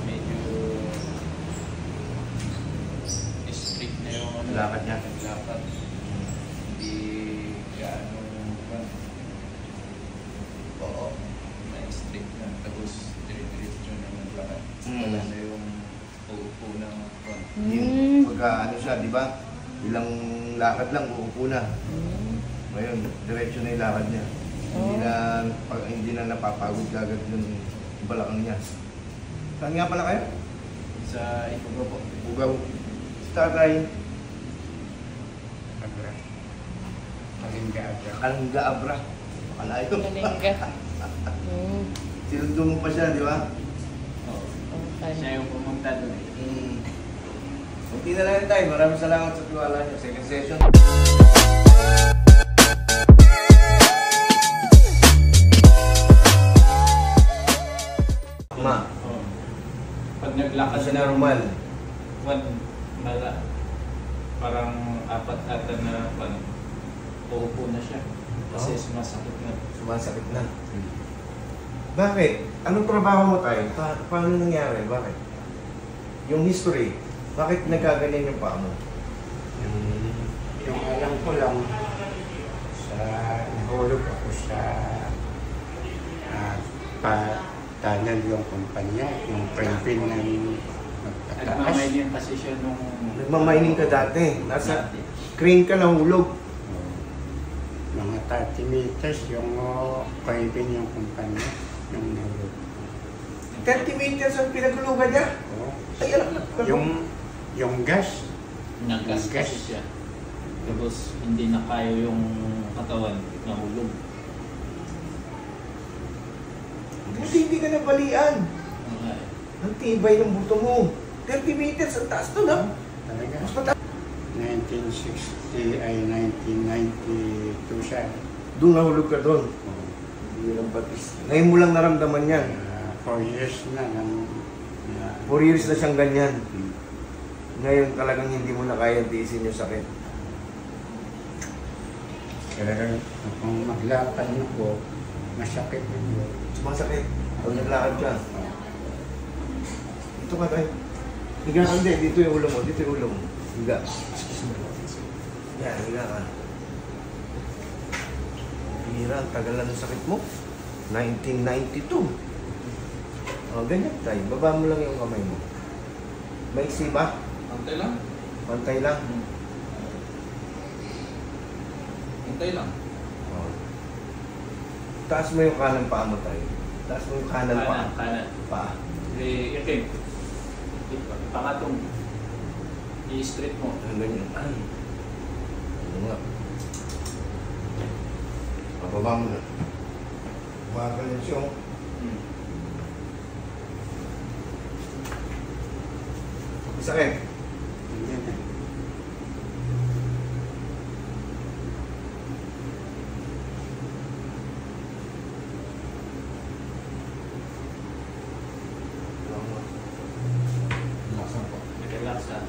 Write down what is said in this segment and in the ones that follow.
Medyo strict na yung lakad niya. Lakad. Hindi gaano oo, may strict na. Tapos dire-diretso na maglakad. Wala na yung uupo ng Pagka ano siya, di ba? Ilang lakad lang, uupo na. Ngayon, diretso na yung lakad niya. Hindi na napapagod kagad yung balakang niya. Saan nga pala kayo? Sa Ifugao po. Ifugao. Si tatay? Abra. Kalingga Abra. Kalingga Abra. Akala ito. Kalingga. Sinundo mo pa siya, di ba? Oo. Siya yung pumunta doon. Kunti na lang tayo. Maraming salamat sa tiwala niyo. Second session. Ma. Pag naglakad Kasi normal. Parang apat ata na uupo na siya. Kasi sumasakit na. Sumasakit na. Bakit? Anong trabaho mo tayo? Paano nangyari? Bakit? Yung history, bakit nagkaganyan yung paa mo? Yung alam ko lang, nahulog ako sa tunnel yung kumpanya, yung previn ng magtataas. Nagmamining kasi siya nung... Nagmamining ka dati. Nasa crane ka nahulog. Mga 30 meters yung previn yung kumpanya, yung nahulog. 30 meters ang pinaghulugan niya? Oo. Ay, alam na. Yung gas. Naggas kasi siya. Tapos hindi na kaya yung katawan, nahulog. Buti hindi ka nabalian. Okay. Ang tibay ng buto mo. 30 meters, ang taas to na. Talaga. Mas mataas. 1960 ay 1992 siya. Doon nahulog ka doon. Oo. Hindi lang patis. Ngayon mo lang naramdaman yan. 4 years na. 4 years na siyang ganyan. Ngayon talagang hindi mo na kaya tiisin yung sakit. Pero kung maglakad ako, masakit na. Sumasakit. Pag naglakad ka. Dito ka tayo. Higa ka hindi. Dito yung ulo mo. Dito yung ulo mo. Higa. Yan, higa ka. Hira, ang tagal na ng sakit mo. 1992. O, ganyan tayo. Baba mo lang yung kamay mo. Maiksi ba? Pantay lang? Pantay lang. Pantay lang. O. Taas mo yung kanang paa mo tayo. Taas mo yung kanang paa. Kanan. Paa. Ikim. Pangatong. I-straight mo. Ganyan. Ay. Ano nga. Pababa mo na. Maganyan siya. Sakit. Relax ka.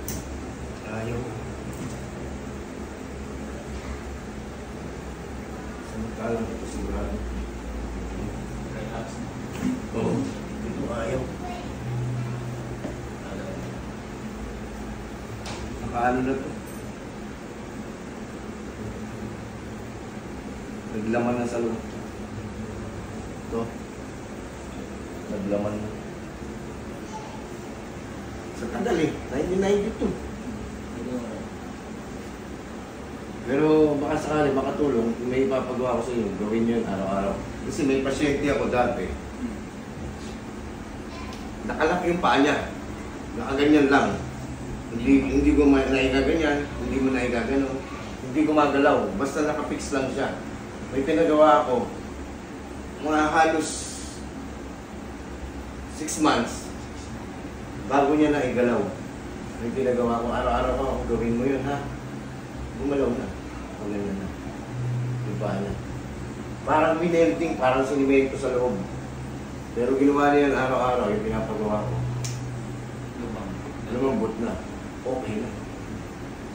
Ayaw. Samantalang ito sigurado. Relax. Oo. Ito ayaw. Nakaano na to? Naglaman na sa loob. Ito. Naglaman na. Sa tagal eh. 1992. Pero baka sakali makatulong, may ipapagawa ko sa inyo, gawin nyo yun araw-araw. Kasi may pasyente ako dati. Nakalaki yung paa niya. Nakaganyan lang. Hindi ko naigaganyan, hindi mo naigagano, hindi gumagalaw. Basta nakapix lang siya. May pinagawa ako, mga halos 6 months, bago niya naigalaw. May pinagawa ko, araw-araw ko, gawin mo yun ha. Gumalaw na. Ganyan na. Diba na. Parang minelting, parang sinimento sa loob. Pero ginawa niya yan araw-araw, yung pinapagawa ko. Lumambot na. Okay na.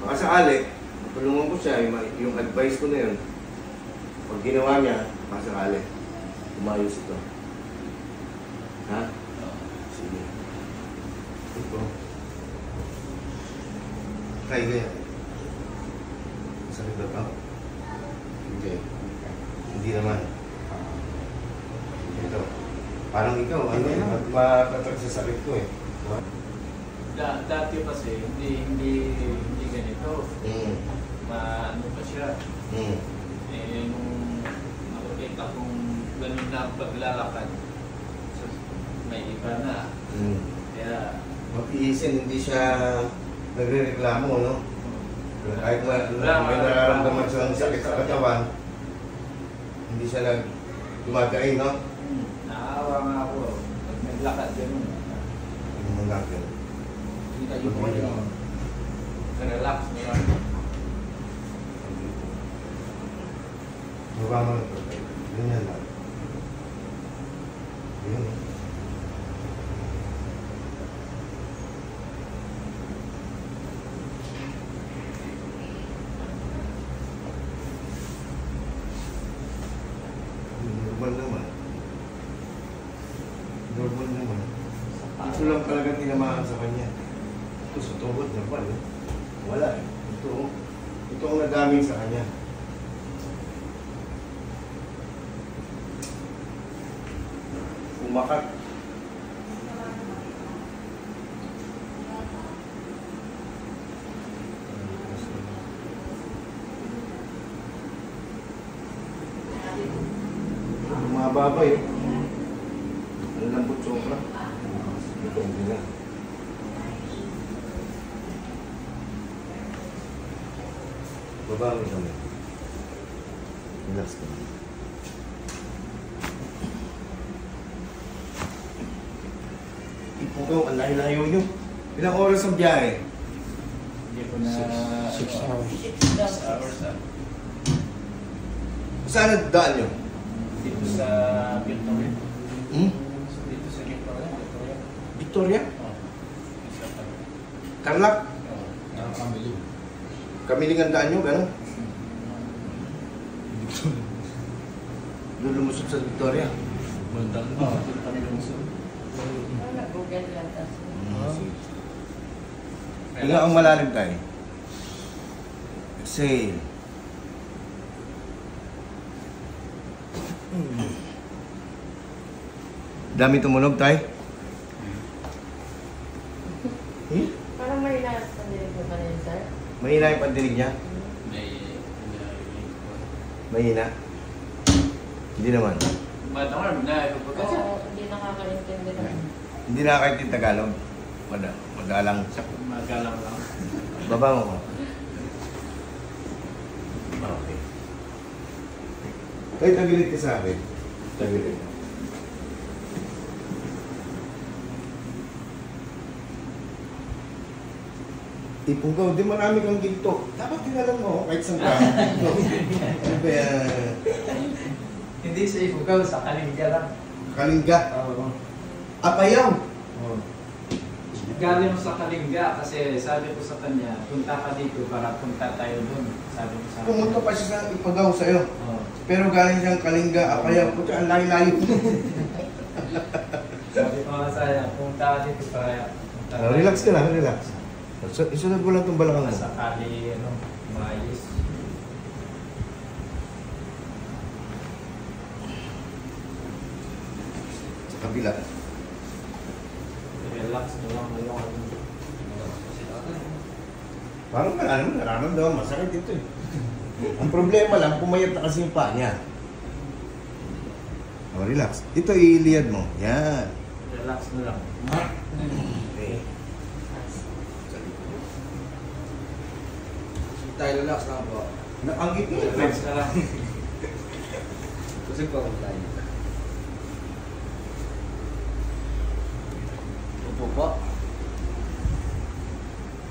Baka sakali, matulungan ko siya, yung advice ko na yun. Pag ginawa niya, baka sakali. Umayos ito. Ha? Sige. Ito. Kaya ganyan. Sakit na pa? Hindi. Hindi naman. Ito. Parang ikaw, ano yun? Matatrag sa sakit ko eh. Dati kasi, hindi ganito. Ano pa siya. Eh, nung nakikita kong ganun na ang paglalakad, so, may iba na. Kaya, Mapiisin, hindi siya nagre-reklamo, no? Kahit may nararamdaman siyang sakit sa katawan, hindi siya gumagain, no? naawa nga ako. Pag naglakad, ganun. Hindi mo gagawin. Kita mo yung relax mo yan. Baba mo lang ito. Ganyan lang. Yun. Normal naman. Normal naman. Ito lang talaga tinamaan sa kanya. Ito sa tuhod na pa, eh. Wala eh. Ito ang nadaming sa kanya. Umakat. Mababa eh. Ang lambot sobra. Ito hindi na. Baba mo kami. Relax ka. Ipugaw, ang layo-layo nyo. Ilang oras ang biyahe? Hindi ko na... 6 hours. 6 hours na. Saan nagdaan nyo? Dito sa Victoria. Dito sa Victoria. Victoria? Oh. Isa pa. Tarlac? Oh. Nakakamilig. Kamiling ang daan nyo, gano'n? Doon lumusot sa Victoria. Bandang na. Dito kami lumusod. Google lang tas. Ilan ang malalim tayo? Exhale. Dami tumunog tayo? Parang may lahat sa dinig mo pa rin, sir. Mahina yung pandinig niya? Mahina? Hindi naman. Matangan na. Kasi hindi nakakaintindi naman. Hindi nakakaintindi Tagalog. Madalang. Magalang lang. Baba mo ko. Okay. Kahit tagilid ka sa akin. Tagilid. Ipugaw, di marami kang ginto. Dapat tinalang mo kahit saan ka. Ano ba yan? Hindi sa Ifugaw, sa Kalinga lang. Kalinga. Oo. Apayaw. Oh. Galing sa Kalinga kasi sabi ko sa kanya, punta ka dito para punta tayo doon. Sabi ko sa kanya. Pumunta pa siya sa Ipagaw sa'yo. Oh. Pero galing siyang Kalinga, Apayaw. Puta, ang layo-layo. Sabi ko nga sa'yo, punta ka dito para punta Relax ka lang, relax. Isunod mo lang itong balakang mo. sakali, maayos. Sa kabila. Relax mo lang ngayon. Parang nararamdaman, masakit ito eh. Ang problema lang, pumayat na kasi yung paa niya. Oh, relax. Ito, iiliyad mo. Yan. Relax mo lang. Okay. Tayo relax lang po. Naanggit mo. Relax ka lang. Kasi po tayo. Upo po.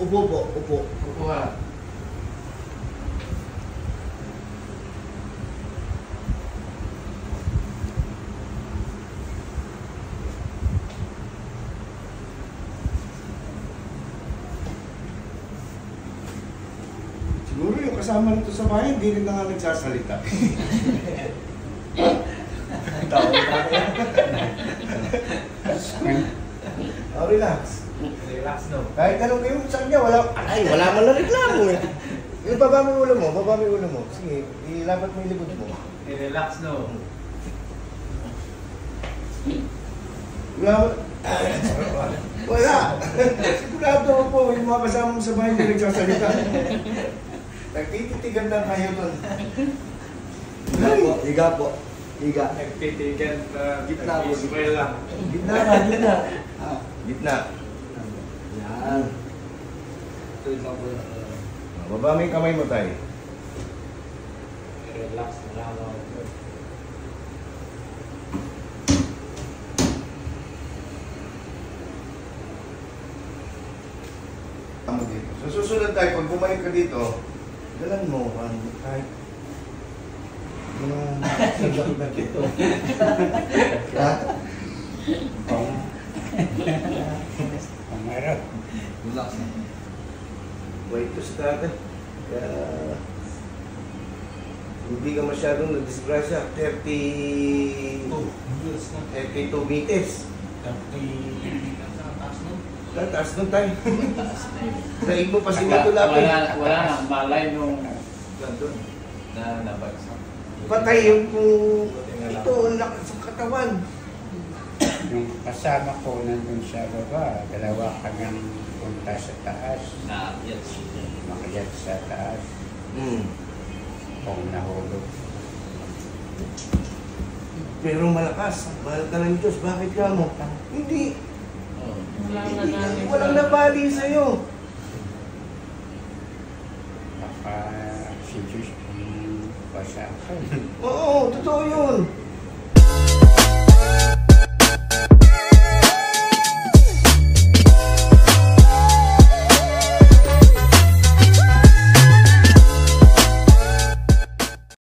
Upo po, upo. Upo ka. Siguro yung kasama nito sa bahay, hindi rin na nga nagsasalita. tao. Oh, relax. Relax, no? Kahit anong kayo sa kanya, wala man na reklamo eh. Yung baba mo yung ulo mo. Sige, ilapat mo yung likod mo. Relax, no? Wala. Sigurado po, yung mga kasama mo sa bahay hindi nagsasalita. Nagtititigan lang kayo doon. Higa po. Higa. Nagtitigan, Gitna po. smile lang. Gitna. Gitna. Yan. Ito yung mga po. Baba mo yung kamay mo tayo. Relax na lang ako. Tama dito. So susunod tayo, pag bumalik ka dito, dalan mo kahit yung sakit na dito. Ha? Pangarap. Relax na. Wait to start. Kaya hindi ka masyadong na-disgrasya. 32 meters. Taas nun tayo. Daig mo pa si matulapin. Wala na, malay nung gandun na nabagsak. Patay yung ito, ang lakas sa katawan. Yung kasama ko nandun sa baba, dalawa kami punta sa taas. Makiyak sa taas. Kung nahulog. Pero malakas. Mahal ka ng Diyos. Bakit ka mo? Hindi. Walang nabali sa'yo. Baka si Diyos ang basakan. Oo, totoo yun.